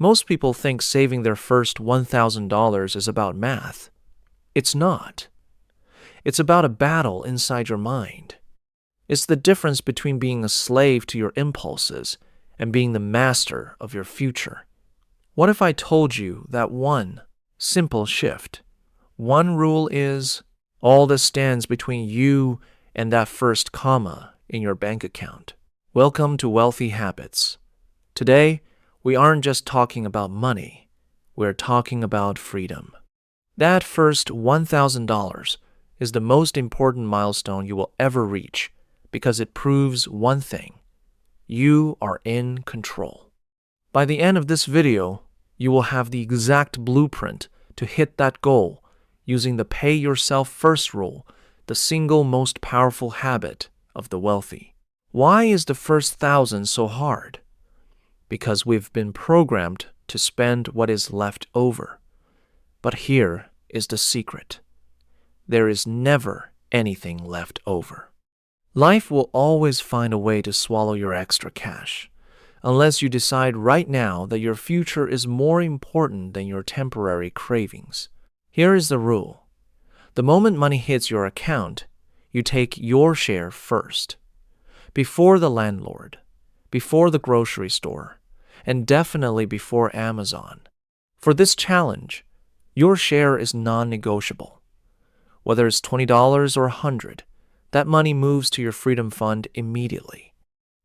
Most people think saving their first $1,000 is about math. It's not. It's about a battle inside your mind. It's the difference between being a slave to your impulses and being the master of your future. What if I told you that one simple shift, one rule is all that stands between you and that first comma in your bank account? Welcome to Wealthy Habits. Today, we aren't just talking about money, we're talking about freedom. That first $1,000 is the most important milestone you will ever reach because it proves one thing: you are in control. By the end of this video, you will have the exact blueprint to hit that goal using the pay yourself first rule, the single most powerful habit of the wealthy. Why is the first 1,000 so hard? Because we've been programmed to spend what is left over. But here is the secret. There is never anything left over. Life will always find a way to swallow your extra cash, unless you decide right now that your future is more important than your temporary cravings. Here is the rule. The moment money hits your account, you take your share first. Before the landlord, before the grocery store, and definitely before Amazon. For this challenge, your share is non-negotiable. Whether it's $20 or $100, that money moves to your freedom fund immediately.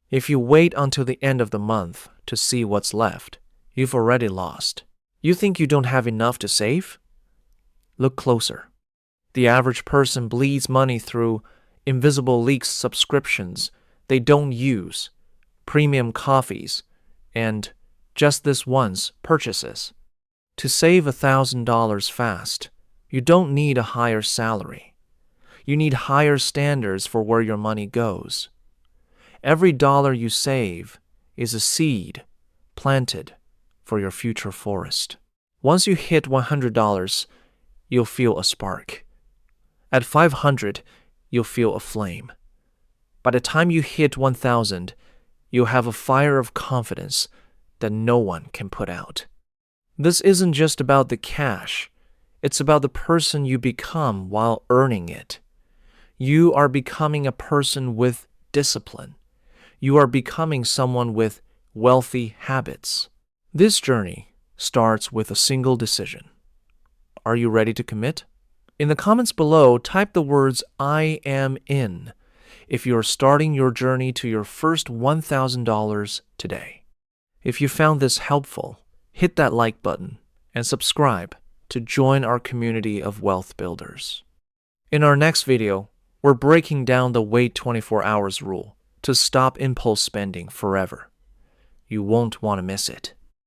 If you wait until the end of the month to see what's left, you've already lost. You think you don't have enough to save? Look closer. The average person bleeds money through invisible leaks subscriptions they don't use, premium coffees, and just this once purchases. To save $1,000 fast, you don't need a higher salary. You need higher standards for where your money goes. Every dollar you save is a seed planted for your future forest. Once you hit $100, you'll feel a spark. At $500, you'll feel a flame. By the time you hit 1,000, you'll have a fire of confidence that no one can put out. This isn't just about the cash. It's about the person you become while earning it. You are becoming a person with discipline. You are becoming someone with wealthy habits. This journey starts with a single decision. Are you ready to commit? In the comments below, type the words "I am in" if you are starting your journey to your first $1,000 today. If you found this helpful, hit that like button and subscribe to join our community of wealth builders. In our next video, we're breaking down the wait 24 hours rule to stop impulse spending forever. You won't want to miss it.